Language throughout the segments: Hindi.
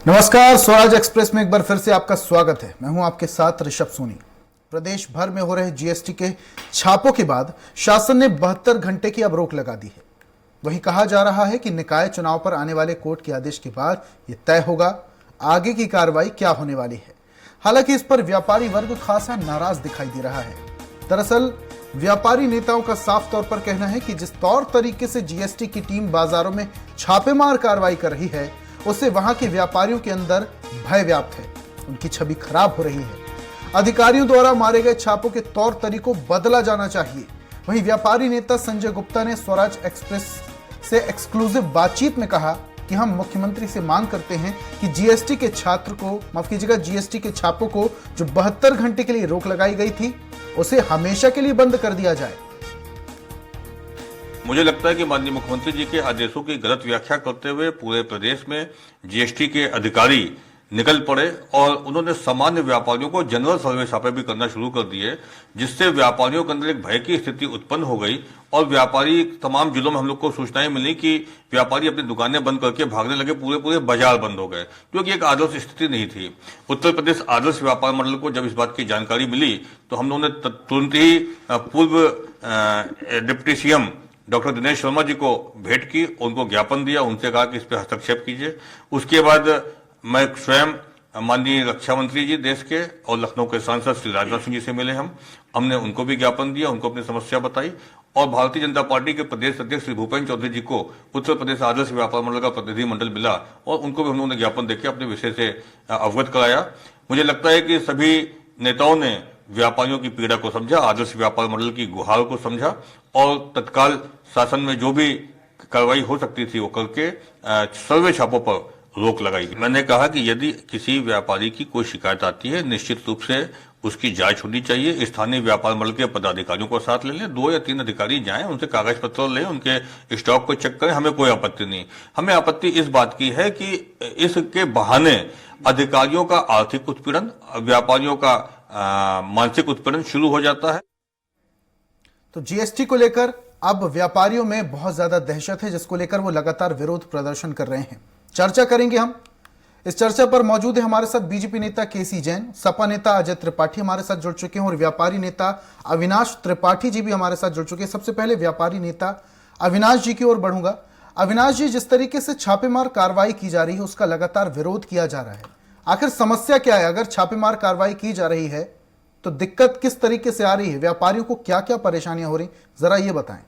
नमस्कार, स्वराज एक्सप्रेस में एक बार फिर से आपका स्वागत है। मैं हूं आपके साथ ऋषभ सोनी। प्रदेश भर में हो रहे जीएसटी के छापों के बाद शासन ने 72 घंटे की अब रोक लगा दी है। वहीं कहा जा रहा है कि निकाय चुनाव पर आने वाले कोर्ट के आदेश के बाद यह तय होगा आगे की कार्रवाई क्या होने वाली है। हालांकि इस पर व्यापारी वर्ग खासा नाराज दिखाई दे रहा है। दरअसल व्यापारी नेताओं का साफ तौर पर कहना है कि जिस तौर तरीके से जीएसटी की टीम बाजारों में छापेमार कार्रवाई कर रही है, उससे वहां के व्यापारियों के अंदर भय व्याप्त है, उनकी छवि खराब हो रही है। अधिकारियों द्वारा मारे गए छापों के तौर तरीकों बदला जाना चाहिए। वहीं व्यापारी नेता संजय गुप्ता ने स्वराज एक्सप्रेस से एक्सक्लूसिव बातचीत में कहा कि हम मुख्यमंत्री से मांग करते हैं कि जीएसटी के जीएसटी के छापों को जो 72 घंटे के लिए रोक लगाई गई थी, उसे हमेशा के लिए बंद कर दिया जाए। मुझे लगता है कि माननीय मुख्यमंत्री जी के आदेशों की गलत व्याख्या करते हुए पूरे प्रदेश में जीएसटी के अधिकारी निकल पड़े और उन्होंने सामान्य व्यापारियों को जनरल सर्वे छापे भी करना शुरू कर दिए, जिससे व्यापारियों के अंदर एक भय की स्थिति उत्पन्न हो गई। और व्यापारी तमाम जिलों में हम लोग को सूचनाएं मिली कि व्यापारी अपनी दुकानें बंद करके भागने लगे, पूरे बाजार बंद हो गए, क्योंकि एक आदर्श स्थिति नहीं थी। उत्तर प्रदेश आदर्श व्यापार मंडल को जब इस बात की जानकारी मिली तो हम लोगों ने तुरंत ही पूर्व deputy CM doctor Dinesh Sharma ji को भेंट की, उनको ज्ञापन दिया, उनसे कहा कि इस पर हस्तक्षेप कीजिए। उसके बाद मैं स्वयं माननीय रक्षा मंत्री जी देश के और लखनऊ के सांसद श्री राजनाथ सिंह जी से मिले। हमने उनको भी ज्ञापन दिया, उनको अपनी समस्या बताई और भारतीय जनता पार्टी के प्रदेश अध्यक्ष श्री भूपेन्द्र चौधरी जी को उत्तर प्रदेश आदर्श व्यापार मंडल का प्रतिनिधिमंडल मिला और उनको भी हम लोगों ने ज्ञापन देकर अपने विषय से अवगत कराया। मुझे लगता है कि सभी नेताओं ने व्यापारियों की पीड़ा को समझा, आदर्श व्यापार मंडल की गुहार को समझा और तत्काल शासन में जो भी कार्रवाई हो सकती थी वो करके सर्वे छापों पर रोक लगाई। मैंने कहा कि यदि किसी व्यापारी की कोई शिकायत आती है, निश्चित रूप से उसकी जांच होनी चाहिए। स्थानीय व्यापार मंडल के पदाधिकारियों को साथ ले लें, 2 या 3 अधिकारी जाएं, उनसे कागज पत्र लें, उनके स्टॉक को चेक करें, हमें कोई आपत्ति नहीं। हमें आपत्ति इस बात की है कि इसके बहाने अधिकारियों का आर्थिक उत्पीड़न, व्यापारियों का मानसिक उत्पीड़न शुरू हो जाता है। तो जीएसटी को लेकर अब व्यापारियों में बहुत ज्यादा दहशत है, जिसको लेकर वो लगातार विरोध प्रदर्शन कर रहे हैं। चर्चा करेंगे हम। इस चर्चा पर मौजूद है हमारे साथ बीजेपी नेता केसी जैन, सपा नेता अजय त्रिपाठी हमारे साथ जुड़ चुके हैं और व्यापारी नेता अविनाश त्रिपाठी जी भी हमारे साथ जुड़ चुके हैं। सबसे पहले व्यापारी नेता अविनाश जी की ओर बढ़ूंगा। अविनाश जी, जिस तरीके से छापेमार कार्रवाई की जा रही है उसका लगातार विरोध किया जा रहा है, आखिर समस्या क्या है? अगर छापेमार कार्रवाई की जा रही है तो दिक्कत किस तरीके से आ रही है? व्यापारियों को क्या क्या परेशानियां हो रही, जरा ये बताएं।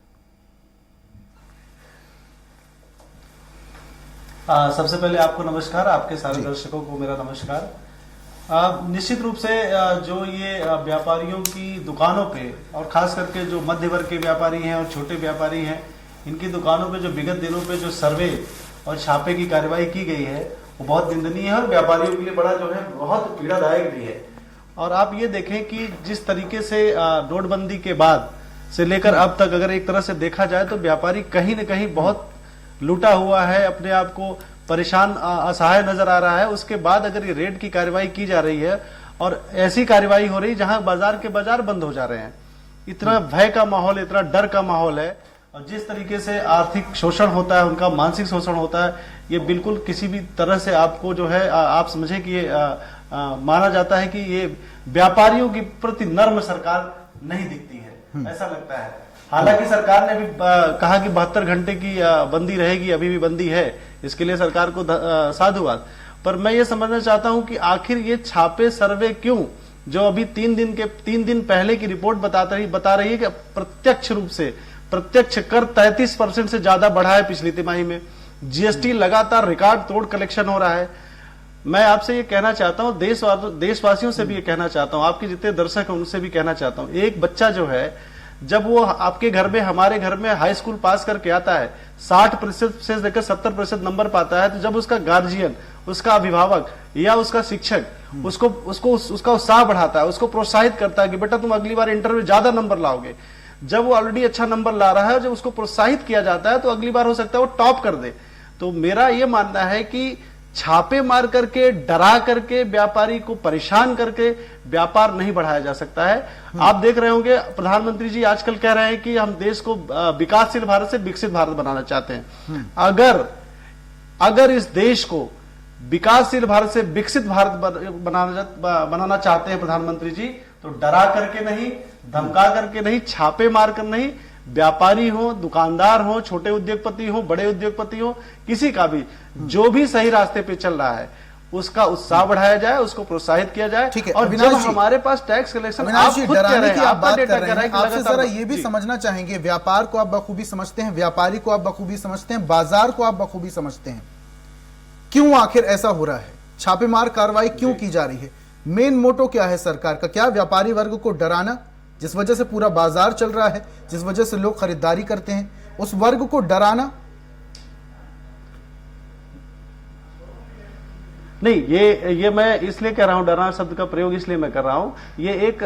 सबसे पहले आपको नमस्कार, आपके सारे दर्शकों को मेरा नमस्कार। निश्चित रूप से जो ये व्यापारियों की दुकानों पे और खास करके जो मध्य वर्ग के व्यापारी हैं और छोटे व्यापारी हैं, इनकी दुकानों पे जो विगत दिनों पे जो सर्वे और छापे की कार्रवाई की गई है वो बहुत निंदनीय है और व्यापारियों के लिए बड़ा जो है बहुत पीड़ादायक भी है। और आप ये देखें कि जिस तरीके से नोटबंदी के बाद से लेकर अब तक अगर एक तरह से देखा जाए तो व्यापारी कहीं न कहीं बहुत लूटा हुआ है, अपने आप को परेशान असहाय नजर आ रहा है। उसके बाद अगर ये रेड की कार्रवाई की जा रही है और ऐसी कार्रवाई हो रही है जहां बाजार के बाजार बंद हो जा रहे हैं, इतना भय का माहौल, इतना डर का माहौल है और जिस तरीके से आर्थिक शोषण होता है, उनका मानसिक शोषण होता है, ये बिल्कुल किसी भी तरह से आपको जो है आप समझे कि ये माना जाता है कि ये व्यापारियों के प्रति नर्म सरकार नहीं दिखती है, ऐसा लगता है। हालांकि सरकार ने भी कहा कि 72 घंटे की बंदी रहेगी, अभी भी बंदी है, इसके लिए सरकार को साधुवाद। पर मैं ये समझना चाहता हूं कि आखिर ये छापे सर्वे क्यों, जो अभी 3 दिन पहले की रिपोर्ट बता रही है कि प्रत्यक्ष रूप से प्रत्यक्ष कर 33% से ज्यादा बढ़ा है पिछली तिमाही में। जीएसटी लगातार रिकॉर्ड तोड़ कलेक्शन हो रहा है। मैं आपसे ये कहना चाहता हूं, देशवासियों से भी ये कहना चाहता हूं, आपके जितने दर्शक हैं उनसे भी कहना चाहता हूं, एक बच्चा जो है जब वो आपके घर में, हमारे घर में हाई स्कूल पास करके आता है, 60% से लेकर 70% नंबर पाता है, तो जब उसका गार्जियन, उसका अभिभावक या उसका शिक्षक उसका उत्साह बढ़ाता है, उसको प्रोत्साहित करता है कि बेटा तुम अगली बार इंटर में ज्यादा नंबर लाओगे। जब वो ऑलरेडी अच्छा नंबर ला रहा है, जब उसको प्रोत्साहित किया जाता है तो अगली बार हो सकता है वो टॉप कर दे। तो मेरा ये मानना है कि छापे मार करके, डरा करके, व्यापारी को परेशान करके व्यापार नहीं बढ़ाया जा सकता है। आप देख रहे होंगे प्रधानमंत्री जी आजकल कह रहे हैं कि हम देश को विकासशील भारत से विकसित भारत बनाना चाहते हैं। अगर इस देश को विकासशील भारत से विकसित भारत बनाना चाहते हैं प्रधानमंत्री जी, तो डरा करके नहीं, धमका करके नहीं, छापे मार कर नहीं, व्यापारी हो, दुकानदार हो, छोटे उद्योगपति हो, बड़े उद्योगपति हो, किसी का भी जो भी सही रास्ते पे चल रहा है उसका उत्साह बढ़ाया जाए, उसको प्रोत्साहित किया जाए। ठीक है, और जब हमारे पास टैक्स कलेक्शन, आप खुद कह रहे हैं, आप बात कर रहे हैं, कि आपसे जरा ये भी समझना चाहेंगे, व्यापार को आप बखूबी समझते हैं, व्यापारी को आप बखूबी समझते हैं, बाजार को आप बखूबी समझते हैं, क्यों आखिर ऐसा हो रहा है? छापेमार कार्रवाई क्यों की जा रही है? मेन मोटो क्या है सरकार का? क्या व्यापारी वर्ग को डराना, जिस वजह से पूरा बाजार चल रहा है, जिस वजह से लोग खरीदारी करते हैं, उस वर्ग को डराना? नहीं, ये मैं इसलिए कह रहा हूं, डराना शब्द का प्रयोग इसलिए मैं कर रहा हूं, ये एक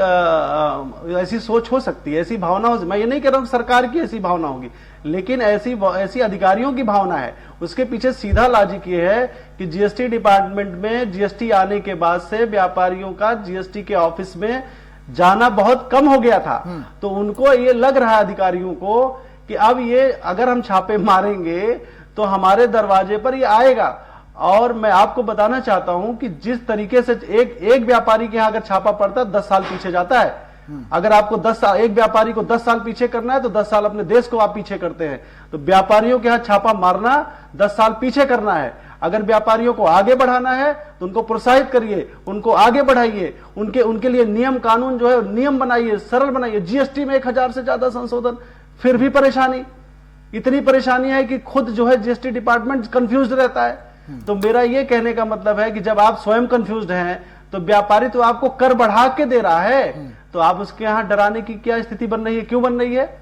ऐसी सोच हो सकती है, ऐसी भावना हो, मैं ये नहीं कह रहा हूं सरकार की ऐसी भावना होगी, लेकिन ऐसी अधिकारियों की भावना है। उसके पीछे सीधा लॉजिक ये है कि जीएसटी डिपार्टमेंट में जीएसटी आने के बाद से व्यापारियों का जीएसटी के ऑफिस में जाना बहुत कम हो गया था, तो उनको ये लग रहा है अधिकारियों को कि अब ये अगर हम छापे मारेंगे तो हमारे दरवाजे पर ये आएगा। और मैं आपको बताना चाहता हूं कि जिस तरीके से एक व्यापारी के यहां अगर छापा पड़ता है 10 साल पीछे जाता है। अगर आपको 10 साल, एक व्यापारी को 10 साल पीछे करना है तो 10 साल अपने देश को आप पीछे करते हैं। तो व्यापारियों के यहां छापा मारना 10 साल पीछे करना है। अगर व्यापारियों को आगे बढ़ाना है तो उनको प्रोत्साहित करिए, उनको आगे बढ़ाइए, उनके लिए नियम कानून जो है नियम बनाइए, सरल बनाइए। जीएसटी में 1000 से ज्यादा संशोधन, फिर भी परेशानी, इतनी परेशानी है कि खुद जो है जीएसटी डिपार्टमेंट कंफ्यूज रहता है। तो मेरा ये कहने का मतलब है कि जब आप स्वयं कंफ्यूज्ड हैं तो व्यापारी तो आपको कर बढ़ा के दे रहा है, तो आप उसके यहां डराने की क्या स्थिति बन रही है, क्यों बन रही है?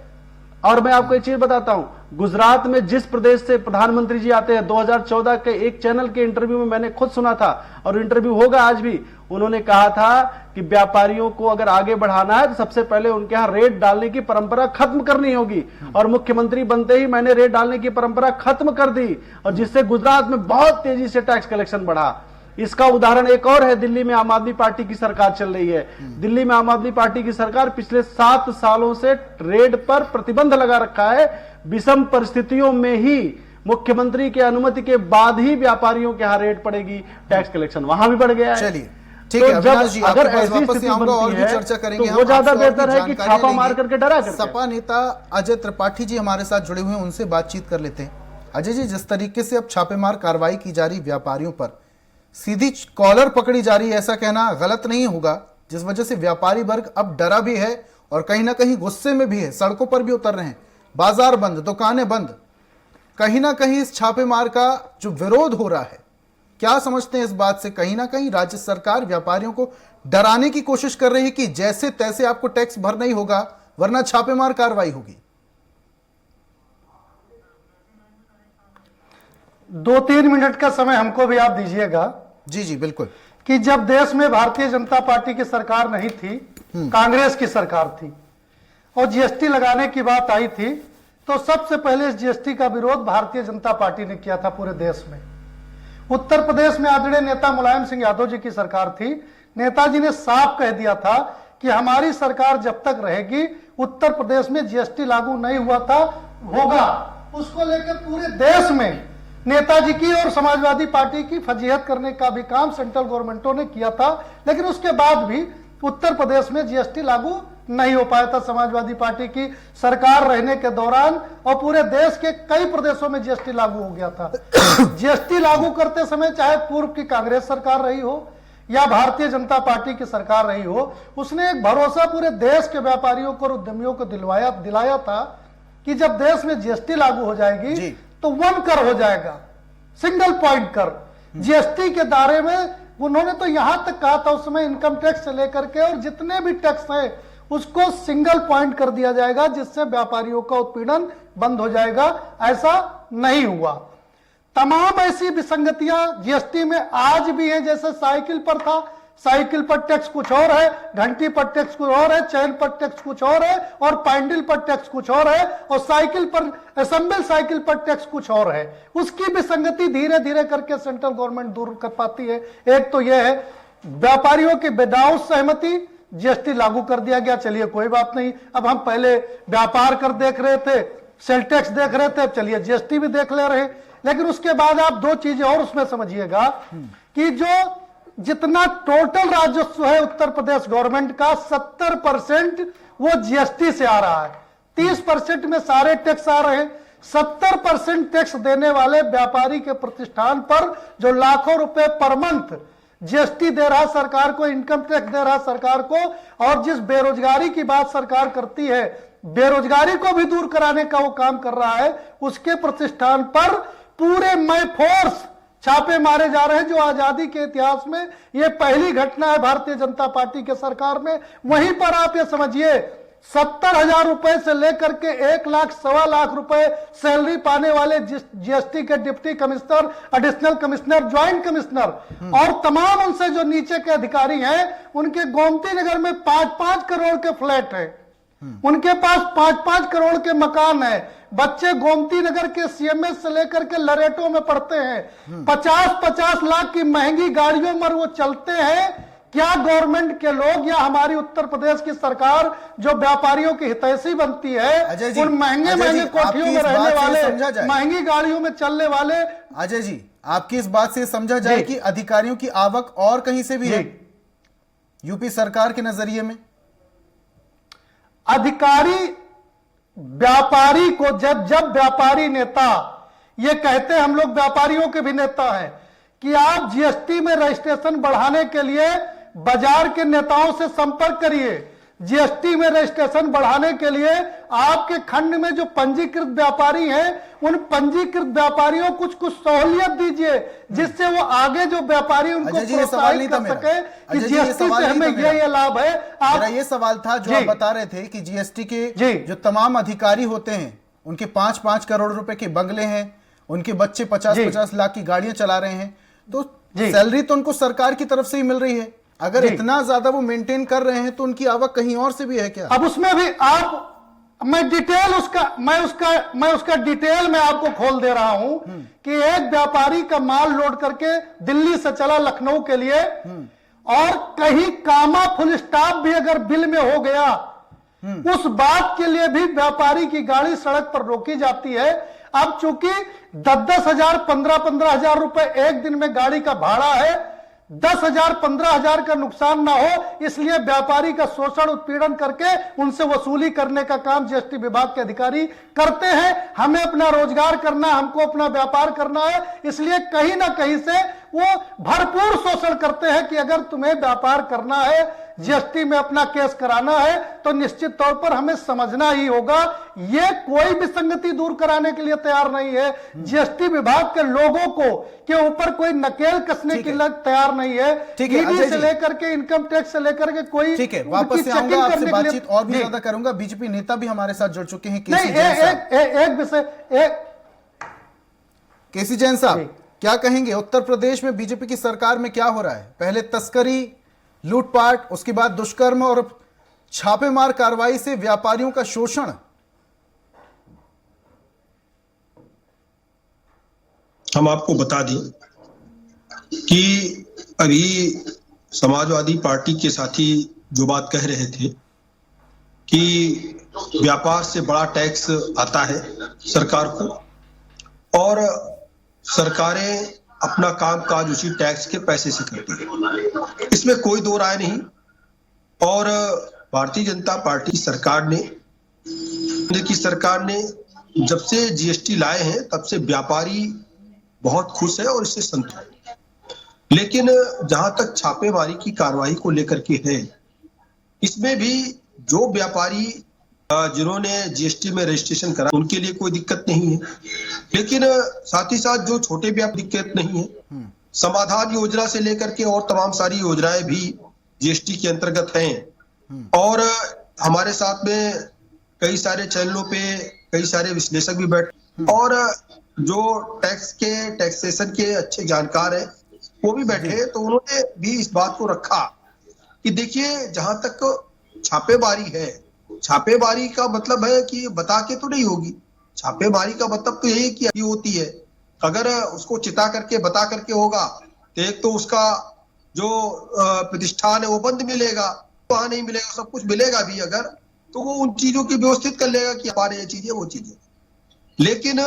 और मैं आपको एक चीज बताता हूं, गुजरात में जिस प्रदेश से प्रधानमंत्री जी आते हैं, 2014 के एक चैनल के इंटरव्यू में मैंने खुद सुना था और इंटरव्यू होगा आज भी, उन्होंने कहा था कि व्यापारियों को अगर आगे बढ़ाना है तो सबसे पहले उनके यहां रेट डालने की परंपरा खत्म करनी होगी। और मुख्यमंत्री बनते ही मैंने रेट डालने की परंपरा खत्म कर दी, और जिससे गुजरात में बहुत तेजी से टैक्स कलेक्शन बढ़ा। इसका उदाहरण एक और है, दिल्ली में आम आदमी पार्टी की सरकार चल रही है। दिल्ली में आम आदमी पार्टी की सरकार पिछले 7 सालों से रेट पर प्रतिबंध लगा रखा है। विषम परिस्थितियों में ही मुख्यमंत्री की अनुमति के बाद ही व्यापारियों के यहाँ रेट पड़ेगी, टैक्स कलेक्शन वहां भी बढ़ गया है। चलिए ठीक है अविनाश जी, अगर आपके पास ऐसी वापस स्थिति आऊंगा और भी बनती चर्चा है करेंगे। तो वो ज्यादा बेहतर है कि जानकारी छापा मार लेंगे। करके डरा करके। सपा नेता अजय त्रिपाठी जी हमारे साथ जुड़े हुए हैं, उनसे बातचीत कर लेते हैं। अजय जी, जिस तरीके से अब छापेमार कार्रवाई की जा रही व्यापारियों पर, सीधी कॉलर पकड़ी जा रही है, ऐसा कहना गलत नहीं होगा, जिस वजह से व्यापारी वर्ग अब डरा भी है और कहीं ना कहीं गुस्से में भी है, सड़कों पर भी उतर रहे हैं, बाजार बंद, दुकानें बंद। कहीं ना कहीं इस छापेमार का जो विरोध हो रहा है, क्या समझते हैं इस बात से? कहीं ना कहीं राज्य सरकार व्यापारियों को डराने की कोशिश कर रही है कि जैसे तैसे आपको टैक्स भरना ही होगा वरना छापेमार कार्रवाई होगी। 2-3 मिनट का समय हमको भी आप दीजिएगा। जी जी बिल्कुल। कि जब देश में भारतीय जनता पार्टी की सरकार नहीं थी, कांग्रेस की सरकार थी, और जीएसटी लगाने की बात आई थी, तो सबसे पहले इस जीएसटी का विरोध भारतीय जनता पार्टी ने किया था पूरे देश में। उत्तर प्रदेश में आदरणीय नेता मुलायम सिंह यादव जी की सरकार थी। नेताजी ने साफ कह दिया था कि हमारी सरकार जब तक रहेगी, उत्तर प्रदेश में जीएसटी लागू नहीं हुआ था, होगा। उसको लेकर पूरे देश में नेताजी की और समाजवादी पार्टी की फजीहत करने का भी काम सेंट्रल गवर्नमेंटों ने किया था, लेकिन उसके बाद भी उत्तर प्रदेश में जीएसटी लागू नहीं हो पाया था समाजवादी पार्टी की सरकार रहने के दौरान, और पूरे देश के कई प्रदेशों में जीएसटी लागू हो गया था। जीएसटी लागू करते समय चाहे पूर्व की कांग्रेस सरकार रही हो या भारतीय जनता पार्टी की सरकार रही हो, उसने एक भरोसा पूरे देश के व्यापारियों को और उद्यमियों को दिलाया था कि जब देश में जीएसटी लागू हो जाएगी तो 1 कर हो जाएगा, सिंगल पॉइंट कर। जीएसटी के दायरे में उन्होंने तो यहां तक कहा था उस समय, इनकम टैक्स से लेकर के और जितने भी टैक्स है उसको सिंगल पॉइंट कर दिया जाएगा, जिससे व्यापारियों का उत्पीड़न बंद हो जाएगा। ऐसा नहीं हुआ। तमाम ऐसी विसंगतियां जीएसटी में आज भी हैं। जैसे साइकिल पर था, साइकिल पर टैक्स कुछ और है, घंटी पर टैक्स कुछ और है, चैन पर टैक्स कुछ और है, और पैंडल पर टैक्स कुछ और है, और साइकिल पर, असेंबल साइकिल पर टैक्स कुछ और है। उसकी विसंगति धीरे धीरे करके सेंट्रल गवर्नमेंट दूर कर पाती है। एक तो यह है व्यापारियों की विदाउट सहमति जीएसटी लागू कर दिया गया, चलिए कोई बात नहीं। अब हम पहले व्यापार कर देख रहे थे, सेल टैक्स देख रहे थे, चलिए जीएसटी भी देख ले रहे। लेकिन उसके बाद आप दो चीजें और उसमें समझिएगा कि जो जितना टोटल राजस्व है उत्तर प्रदेश गवर्नमेंट का 70% वो जीएसटी से आ रहा है। 30% में सारे टैक्स आ रहे हैं। 70% टैक्स देने वाले व्यापारी के प्रतिष्ठान पर जो लाखों रुपए पर मंथ जीएसटी दे रहा सरकार को, इनकम टैक्स दे रहा सरकार को, और जिस बेरोजगारी की बात सरकार करती है, बेरोजगारी को भी दूर कराने का वो काम कर रहा है, उसके प्रतिष्ठान पर पूरे मई फोर्स छापे मारे जा रहे हैं, जो आजादी के इतिहास में ये पहली घटना है भारतीय जनता पार्टी के सरकार में। वहीं पर आप ये समझिए 70,000 रुपए से लेकर के 1 लाख, 1.25 लाख रुपए सैलरी पाने वाले जीएसटी के deputy commissioner, additional commissioner, joint commissioner और तमाम उनसे जो नीचे के अधिकारी हैं, उनके गोमती नगर में 5-5 करोड़ के फ्लैट हैं, उनके पास 5-5 करोड़ के मकान हैं। बच्चे गोमती नगर के सीएमएस से लेकर के लरेटो में पढ़ते हैं। 50-50 लाख की महंगी गाड़ियों में वो चलते हैं। क्या गवर्नमेंट के लोग या हमारी उत्तर प्रदेश की सरकार जो व्यापारियों की हितैषी बनती है, उन महंगे महंगे कोठियों में रहने वाले, महंगी गाड़ियों में चलने वाले, अजय जी आपकी इस बात से समझा जाए कि अधिकारियों की आवक और कहीं से भी है यूपी सरकार के नजरिए में? अधिकारी व्यापारी को जब व्यापारी नेता ये कहते हैं, हम लोग व्यापारियों के भी नेता हैं, कि आप जीएसटी में रजिस्ट्रेशन बढ़ाने के लिए बाजार के नेताओं से संपर्क करिए। जीएसटी में रजिस्ट्रेशन बढ़ाने के लिए आपके खंड में जो पंजीकृत व्यापारी हैं, उन पंजीकृत व्यापारियों को कुछ सहूलियत दीजिए, जिससे वो आगे जो व्यापारी उनको प्रोत्साहित कर सके कि जीएसटी से हमें ये लाभ है। मेरा ये सवाल था जो आप बता रहे थे कि जीएसटी के जो तमाम अधिकारी होते हैं, उनके 5-5 करोड़ रुपए के बंगले हैं, उनके बच्चे 50-50 लाख की गाड़ियां चला रहे हैं, तो सैलरी तो उनको सरकार की तरफ से ही मिल रही है। अगर इतना ज्यादा वो मेंटेन कर रहे हैं तो उनकी आवक कहीं और से भी है क्या? अब उसमें भी मैं उसका डिटेल में आपको खोल दे रहा हूं कि एक व्यापारी का माल लोड करके दिल्ली से चला लखनऊ के लिए, और कहीं कामा फुल स्टॉप भी अगर बिल में हो गया, उस बात के लिए भी व्यापारी की गाड़ी सड़क पर रोकी जाती है। अब चूंकि 10-10 हजार, 15-15 हजार रुपए एक दिन में गाड़ी का भाड़ा है, 10,000, 15,000 का नुकसान ना हो, इसलिए व्यापारी का शोषण, उत्पीड़न करके उनसे वसूली करने का काम जीएसटी विभाग के अधिकारी करते हैं। हमें अपना रोजगार करना, हमको अपना व्यापार करना है, इसलिए कहीं ना कहीं से वो भरपूर शोषण करते हैं कि अगर तुम्हें व्यापार करना है, जीएसटी में अपना केस कराना है, तो निश्चित तौर पर हमें समझना ही होगा। ये कोई विसंगति दूर कराने के लिए तैयार नहीं है। जीएसटी विभाग के लोगों को के ऊपर कोई नकेल कसने के लिए तैयार नहीं है। ईडी से लेकर के, इनकम टैक्स से लेकर के कोई, ठीक है, वापस से आऊंगा, आपसे बातचीत और भी ज्यादा करूंगा। बीजेपी नेता भी हमारे साथ जुड़ चुके हैं। केसी जैन साहब, क्या कहेंगे? उत्तर प्रदेश में बीजेपी की सरकार में क्या हो रहा है? पहले तस्करी, लूटपाट, उसके बाद दुष्कर्म और छापेमार कार्रवाई से व्यापारियों का शोषण। हम आपको बता दें कि अभी समाजवादी पार्टी के साथी जो बात कह रहे थे कि व्यापार से बड़ा टैक्स आता है सरकार को, और सरकारें अपना काम काज उसी टैक्स के पैसे से करती है, इसमें कोई दो राय नहीं। और भारतीय जनता पार्टी सरकार ने जब से जीएसटी लाए हैं, तब से व्यापारी बहुत खुश है और इससे संतुष्ट। लेकिन जहां तक छापेमारी की कार्रवाई को लेकर के है, इसमें भी जो व्यापारी जिन्होंने जीएसटी में रजिस्ट्रेशन करा, उनके लिए कोई दिक्कत नहीं है, लेकिन साथ ही साथ जो छोटे व्यापारी, दिक्कत नहीं है। समाधान योजना से लेकर के और तमाम सारी योजनाएं भी जीएसटी के अंतर्गत हैं। और हमारे साथ में कई सारे चैनलों पे कई सारे विश्लेषक भी बैठे, और जो टैक्सेशन के अच्छे जानकार हैं वो भी बैठे, तो उन्होंने भी इस बात को रखा कि देखिए, जहां तक छापेमारी है, छापेमारी का मतलब है कि बता के तो नहीं होगी। छापेमारी का मतलब तो यही कि होती है, अगर उसको चिता करके बता करके होगा तो एक तो उसका जो प्रतिष्ठान है वो बंद मिलेगा, वहां नहीं मिलेगा, सब कुछ मिलेगा भी अगर, तो वो उन चीजों की व्यवस्थित कर लेगा कि हमारे ये चीजें वो चीजें। लेकिन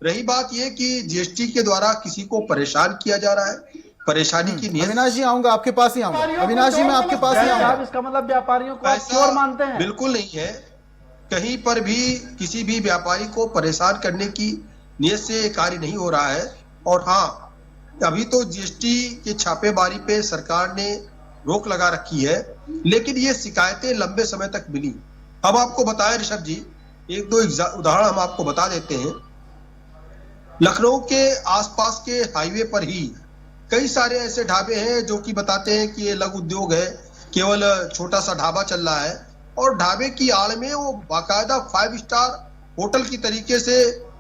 रही बात ये कि जीएसटी के द्वारा किसी को परेशान किया जा रहा है, परेशानी की नीयत अविनाश जी आऊंगा, आपके पास ही आऊंगा। अविनाश जी मैं आपके पास ही आप आऊंगा। इसका मतलब व्यापारियों को आप ऐसा चोर मानते हैं? बिल्कुल नहीं है। कहीं पर भी किसी भी व्यापारी को परेशान करने की नीयत से ये कार्य नहीं हो रहा है। और हाँ, अभी तो जीएसटी के छापेमारी पे सरकार ने रोक लगा रखी है, लेकिन ये शिकायतें लंबे समय तक मिली। हम आपको बताएं ऋषभ जी, एक दो उदाहरण हम आपको बता देते हैं। लखनऊ के आसपास के हाईवे पर ही कई सारे ऐसे ढाबे हैं जो कि बताते हैं कि ये लघु उद्योग है, केवल छोटा सा ढाबा चल रहा है, और ढाबे की आड़ में वो बाकायदा 5 स्टार होटल की तरीके से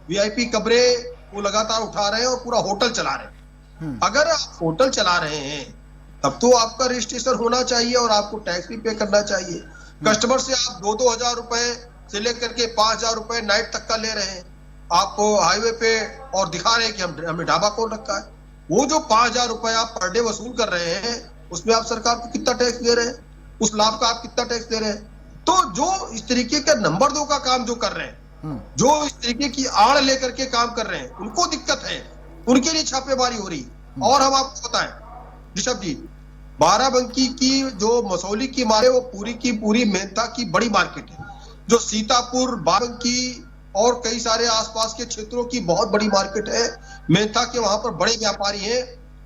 वीआईपी कमरे वो लगातार उठा रहे हैं और पूरा होटल चला रहे हैं। अगर आप होटल चला रहे हैं तब तो आपका रजिस्ट्रेशन होना चाहिए और आपको टैक्स भी पे करना चाहिए। कस्टमर से आप 2-2 हजार रुपए से लेकर के 5 हजार रुपए नाइट तक का ले रहे हैं आप हाईवे पे, और दिखा रहे हैं कि हमने ढाबा खोल रखा है। वो जो 5 हजार रुपए आप पर डे वसूल कर रहे हैं, उसमें आप सरकार को कितना टैक्स दे रहे हैं? उस लाभ का आप कितना टैक्स दे रहे हैं? तो जो इस तरीके का नंबर 2 का काम जो कर रहे हैं, जो इस तरीके की आड़ लेकर के काम कर रहे हैं, उनको दिक्कत है, उनके लिए छापेमारी हो रही। और हम आपको बताएं ऋषभ जी, बाराबंकी की जो मसौली की मार्केट है, वो पूरी की पूरी मेहता की बड़ी मार्केट है। जो सीतापुर, बाराबंकी और कई सारे आसपास के क्षेत्रों की बहुत बड़ी मार्केट है। मेहता के वहां पर बड़े व्यापारी हैं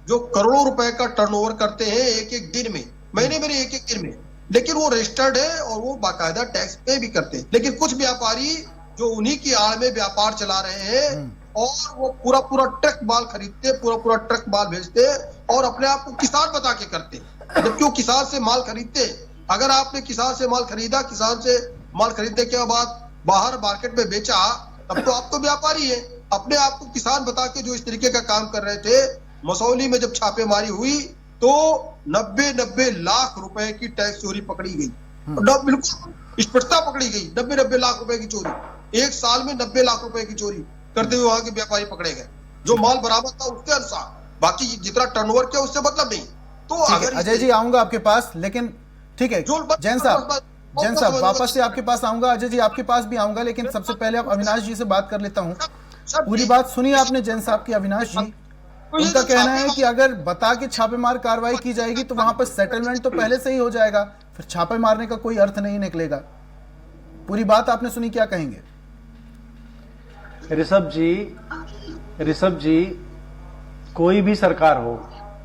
जो करोड़ों रुपए का टर्नओवर करते हैं एक दिन में, महीने में, एक दिन में। लेकिन वो रजिस्टर्ड है और वो बाकायदा टैक्स पे भी करते हैं। लेकिन कुछ व्यापारी जो उन्हीं की आड़ में व्यापार चला रहे हैं और वो पूरा ट्रक माल खरीदते, पूरा ट्रक माल भेजते और अपने आप को किसान बता के करते, जबकि वो किसान से माल खरीदते। अगर आपने किसान से माल खरीदा, किसान से माल खरीदने के बाद बाहर मार्केट में बेचा, तब तो आप तो व्यापारी है। अपने आप को किसान बता के जो इस तरीके का काम कर रहे थे, मसौली में जब छापेमारी हुई तो 90 लाख रुपए की टैक्स चोरी पकड़ी गई। बिल्कुल स्पष्टता पकड़ी गई। 90 लाख रुपए की चोरी, एक साल में 90 लाख रुपए की चोरी करते हुए वहां के व्यापारी पकड़े गए। जो माल बरामद था उसके अनुसार, बाकी जितना टर्नओवर किया उससे मतलब नहीं। तो अगर अजय जी आऊंगा आपके पास, लेकिन ठीक है जैन साहब वापस से आपके पास आऊंगा। अजय जी आपके पास भी आऊंगा, लेकिन सबसे पहले आप अविनाश जी से बात कर लेता हूं। पूरी बात सुनी आपने जैन साहब की। अविनाश जी, उनका कहना है कि अगर बता के छापेमार कार्रवाई की जाएगी तो वहां पर सेटलमेंट तो पहले से ही हो जाएगा, फिर छापे मारने का कोई अर्थ नहीं निकलेगा। पूरी बात आपने सुनी, क्या कहेंगे? ऋषभ जी, कोई भी सरकार हो,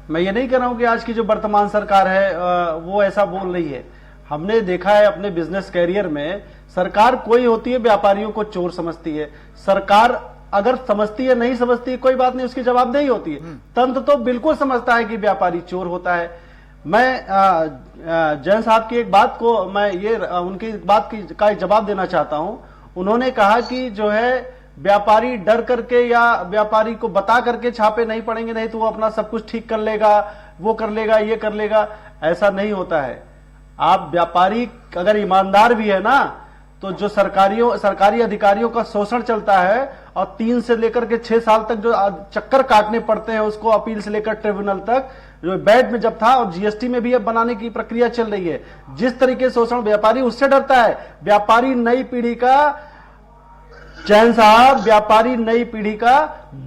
मैं ये नहीं कह रहा हूं कि आज की जो वर्तमान सरकार है वो ऐसा बोल रही है। हमने देखा है अपने बिजनेस कैरियर में, सरकार कोई होती है व्यापारियों को चोर समझती है। सरकार अगर समझती है, नहीं समझती है, कोई बात नहीं, उसकी जवाबदेही होती है। तंत्र तो बिल्कुल समझता है कि व्यापारी चोर होता है। मैं जैन साहब की एक बात को, मैं ये उनकी बात का जवाब देना चाहता हूं। उन्होंने कहा कि जो है व्यापारी डर करके या व्यापारी को बता करके छापे नहीं पड़ेंगे, नहीं तो वो अपना सब कुछ ठीक कर लेगा, वो कर लेगा, ये कर लेगा। ऐसा नहीं होता है। आप व्यापारी अगर ईमानदार भी है ना, तो जो सरकारी अधिकारियों का शोषण चलता है और 3 से लेकर के 6 साल तक जो चक्कर काटने पड़ते हैं उसको, अपील से लेकर ट्रिब्यूनल तक, जो बैड में जब था और जीएसटी में भी अब बनाने की प्रक्रिया चल रही है, जिस तरीके से शोषण, व्यापारी उससे डरता है। व्यापारी नई पीढ़ी का, जैन साहब, व्यापारी नई पीढ़ी का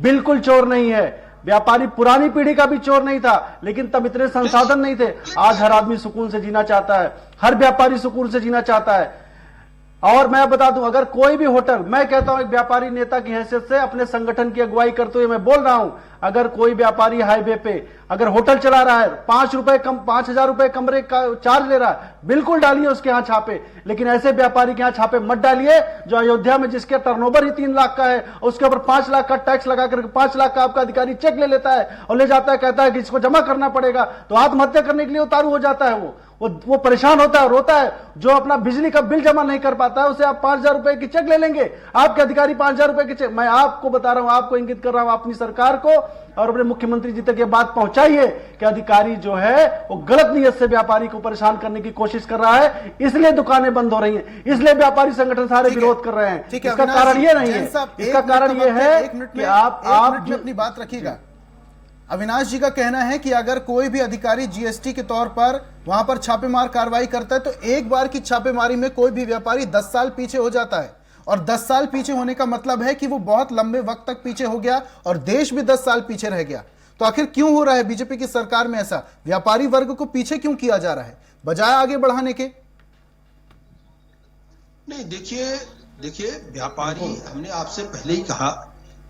बिल्कुल चोर नहीं है। व्यापारी पुरानी पीढ़ी का भी चोर नहीं था, लेकिन तब इतने संसाधन नहीं थे। आज हर आदमी सुकून से जीना चाहता है, हर व्यापारी सुकून से जीना चाहता है। और मैं बता दूं, अगर कोई भी होटल, मैं कहता हूं एक व्यापारी नेता की हैसियत से अपने संगठन की अगुवाई करते हुए मैं बोल रहा हूं, अगर कोई व्यापारी हाईवे पे अगर होटल चला रहा है, 5 हजार रुपए कमरे का चार्ज ले रहा है, बिल्कुल डालिए उसके यहां छापे। लेकिन ऐसे व्यापारी के यहां छापे मत डालिए जो अयोध्या में जिसके टर्नओवर ही 3 लाख का है, उसके ऊपर 5 लाख का टैक्स लगा करके 5 लाख का आपका अधिकारी चेक ले लेता है और ले जाता है, कहता है कि इसको जमा करना पड़ेगा, तो आत्महत्या करने के लिए उतारू हो जाता है। वो परेशान होता है, रोता है। जो अपना बिजली का बिल जमा नहीं कर पाता है, उसे आप 5 हजार रुपए की चेक ले लेंगे, आपके अधिकारी 5 हजार रुपए की चेक। मैं आपको बता रहा हूं, आपको इंगित कर रहा हूं, अपनी सरकार को और अपने मुख्यमंत्री जी तक ये बात पहुंचाइए कि अधिकारी जो है वो गलत नियत से व्यापारी को परेशान करने की कोशिश कर रहा है, इसलिए दुकानें बंद हो रही हैं, इसलिए व्यापारी संगठन सारे विरोध कर रहे हैं। इसका कारण ये नहीं है, इसका कारण ये है कि आप अपनी बात रखिएगा। अविनाश जी का कहना है कि अगर कोई भी अधिकारी जीएसटी के तौर पर वहां पर छापेमार कार्रवाई करता है तो एक बार की छापेमारी में कोई भी व्यापारी 10 साल पीछे हो जाता है और 10 साल पीछे होने का मतलब है कि वो बहुत लंबे वक्त तक पीछे हो गया और देश भी 10 साल पीछे रह गया। तो आखिर क्यों हो रहा है बीजेपी की सरकार में ऐसा? व्यापारी वर्ग को पीछे क्यों किया जा रहा है बजाय आगे बढ़ाने के? नहीं, देखिए व्यापारी, हमने आपसे पहले ही कहा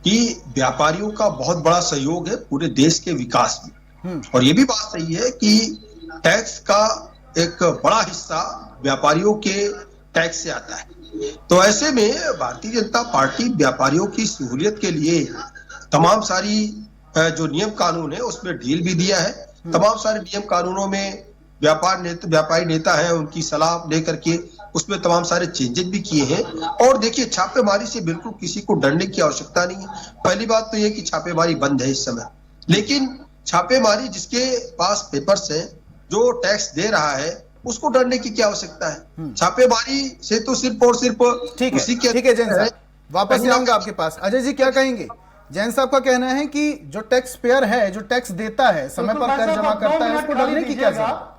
कि व्यापारियों का बहुत बड़ा सहयोग है पूरे देश के विकास में। और ये भी बात सही है कि टैक्स का एक बड़ा हिस्सा व्यापारियों के टैक्स से आता है। तो ऐसे में भारतीय जनता पार्टी व्यापारियों की सहूलियत के लिए तमाम सारी जो नियम कानून है उसमें ढील भी दिया है। तमाम सारे नियम कानूनों में व्यापारी नेता है उनकी सलाह लेकर के उसमें तमाम सारे चेंजेस भी किए हैं। और देखिए, छापेमारी से बिल्कुल किसी को डरने की आवश्यकता नहीं है। पहली बात तो ये कि छापेमारी बंद है इस समय, लेकिन छापेमारी जिसके पास पेपर्स हैं, जो टैक्स दे रहा है, उसको डरने की क्या आवश्यकता है? छापेमारी से तो सिर्फ और सिर्फ ठीक है जैन साहब, वापस आऊंगा आपके पास। अजय जी क्या कहेंगे? जैन साहब का कहना है कि जो टैक्स पेयर है, जो टैक्स देता है, समय पर कर जमा करता है, उसको डरने की क्या जरूरत?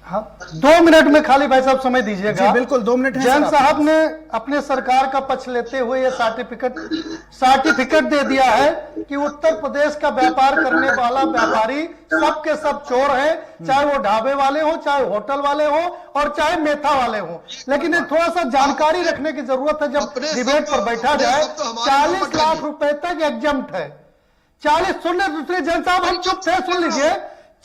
हाँ, 2 मिनट में खाली भाई साहब समय दीजिएगा। जी बिल्कुल, 2 मिनट है। जैन साहब ने अपने सरकार का पक्ष लेते हुए ये सर्टिफिकेट दे दिया है कि उत्तर प्रदेश का व्यापार करने वाला व्यापारी सबके सब चोर हैं, चाहे वो ढाबे वाले हो, चाहे होटल वाले हो और चाहे मेथा वाले हो। लेकिन थोड़ा सा जानकारी रखने की जरूरत है। जब डिबेट पर बैठा जाए, 40 लाख रुपए तक एग्जम्प्ट है। 40 सुनने दूसरे जैन साहब, हम चुप थे, सुन लीजिए।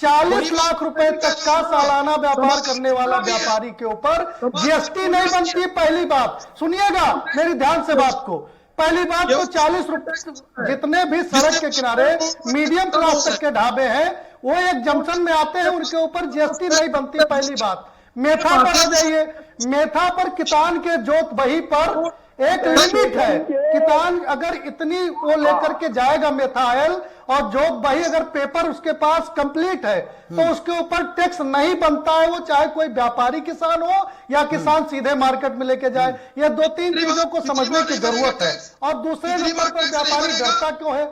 40 लाख रुपए तक का सालाना व्यापार करने वाला व्यापारी के ऊपर जीएसटी नहीं बनती। पहली बात सुनिएगा मेरी ध्यान से बात को। पहली बात तो 40 रुपए, जितने भी सड़क के किनारे मीडियम क्लास तक के ढाबे हैं वो एक जंक्शन में आते हैं, उनके ऊपर जीएसटी नहीं बनती। पहली बात। मेथा पर आ जाइए। मेथा पर किसान के जोत बही पर एक लिमिट है। किसान अगर इतनी वो लेकर के जाएगा मेथाइल और जोत बही, अगर पेपर उसके पास कंप्लीट है तो उसके ऊपर टैक्स नहीं बनता है, वो चाहे कोई व्यापारी किसान हो या किसान सीधे मार्केट में लेके जाए। ये 2-3 चीजों को समझने की जरूरत है। और दूसरे नंबर पर व्यापारी डरता क्यों है?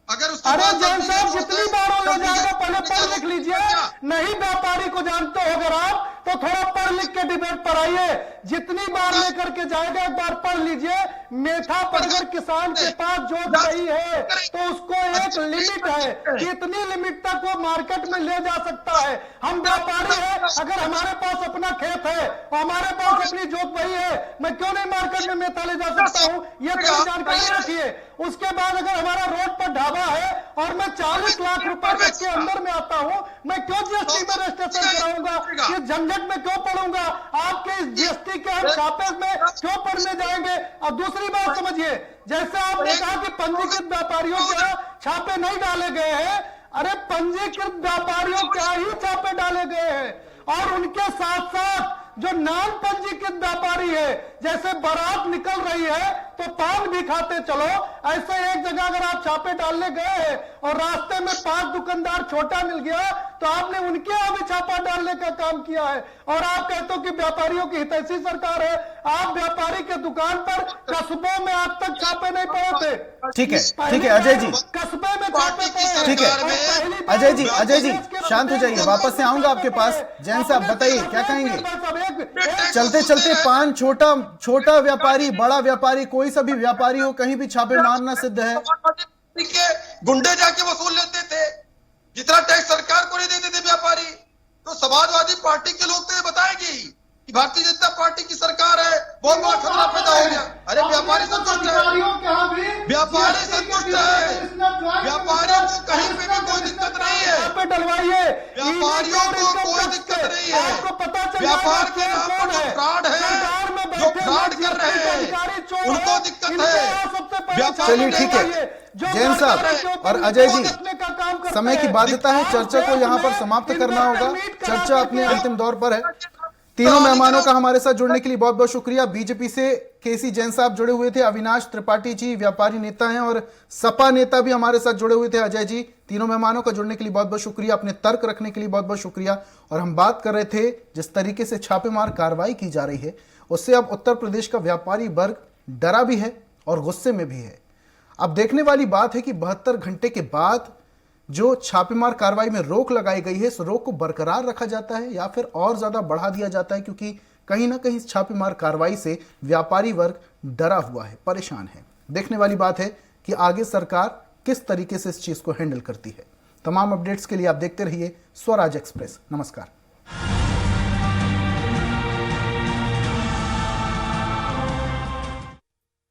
अरे जैन साहब, जितनी बार वो ले जाएगा पहले पढ़ लिख लीजिए। नहीं व्यापारी को जानते हो अगर आप तो थोड़ा पढ़ लिख के डिबेट पर आइए। जितनी बार लेकर के जाएगा एक बार पढ़ लीजिए। मेथा पर अगर किसान के पास जोत गई है तो उसको एक लिमिट है कि इतनी लिमिट तक वो मार्केट में ले जा सकता है। हम व्यापारी है, अगर हमारे पास अपना खेत है और हमारे पास अपनी जोत बही है, मैं क्यों नहीं मार्केट में मेथा ले जा सकता हूं? ये थोड़ी जानकारी रखिए। उसके बाद अगर हमारा रोड पर ढाबा है और मैं 40 लाख रुपए तक के अंदर में आता हूं, मैं क्यों जीएसटी में रजिस्ट्रेशन कराऊंगा? ये झंझट में क्यों पढ़ूंगा? आपके इस जीएसटी के हम छापे में क्यों पढ़ने जाएंगे? और दूसरी बात समझिए, जैसे आपने कहा कि पंजीकृत व्यापारियों के छापे नहीं डाले गए हैं। अरे पंजीकृत व्यापारियों क्या ही छापे डाले गए हैं। और उनके साथ साथ जो नाम पंजीकृत व्यापारी है, जैसे बारात निकल रही है तो पान भी खाते चलो, ऐसे एक जगह अगर आप छापे डालने गए हैं और रास्ते में 5 दुकानदार छोटा मिल गया तो आपने उनके यहाँ भी छापा डालने का काम किया है। और आप कहते हो कि व्यापारियों की हितैषी सरकार है। आप व्यापारी के दुकान पर कस्बों में आज तक छापे नहीं पड़े थे। ठीक है अजय जी, कस्बे में छापे पड़े। ठीक है अजय जी शांत हो जाइए, वापस से आऊंगा आपके पास। जैन साहब बताइए क्या कहेंगे? चलते चलते पान छोटा व्यापारी, बड़ा व्यापारी, कोई सा भी व्यापारी हो, कहीं भी छापे मारना सिद्ध है। गुंडे जाके वसूल लेते थे, जितना टैक्स सरकार को नहीं देते थे व्यापारी। तो समाजवादी पार्टी के लोग तो ये बताएंगे कि भारतीय जनता पार्टी की सरकार है, बहुत बड़ा खतरा पैदा हो गया। अरे व्यापारी संतुष्ट है, व्यापारी संतुष्ट है, व्यापारियों को कहीं पे भी कोई दिक्कत नहीं है। डलवाइए, व्यापारियों को कोई दिक्कत नहीं है। आपको पता चल व्यापार के नाम पर जो फ्रॉड है, जो फ्रॉड कर रहे हैं, उनको दिक्कत है। चलिए ठीक है जैन साहब और अजय जी, समय की बाध्यता है, चर्चा को यहाँ पर समाप्त करना होगा। चर्चा अपने अंतिम दौर पर है। तीनों मेहमानों का हमारे साथ जुड़ने के लिए बहुत बहुत शुक्रिया। बीजेपी से केसी जैन साहब जुड़े हुए थे, अविनाश त्रिपाठी जी व्यापारी नेता हैं और सपा नेता भी हमारे साथ जुड़े हुए थे अजय जी। तीनों मेहमानों का जुड़ने के लिए बहुत बहुत शुक्रिया, अपने तर्क रखने के लिए बहुत बहुत शुक्रिया। और हम बात कर रहे थे जिस तरीके से छापेमार कार्रवाई की जा रही है उससे अब उत्तर प्रदेश का व्यापारी वर्ग डरा भी है और गुस्से में भी है। अब देखने वाली बात है कि 72 घंटे के बाद जो छापेमार कार्रवाई में रोक लगाई गई है, इस रोक को बरकरार रखा जाता है या फिर और ज्यादा बढ़ा दिया जाता है, क्योंकि कहीं ना कहीं इस छापेमार कार्रवाई से व्यापारी वर्ग डरा हुआ है, परेशान है। देखने वाली बात है कि आगे सरकार किस तरीके से इस चीज को हैंडल करती है। तमाम अपडेट्स के लिए आप देखते रहिए स्वराज एक्सप्रेस। नमस्कार।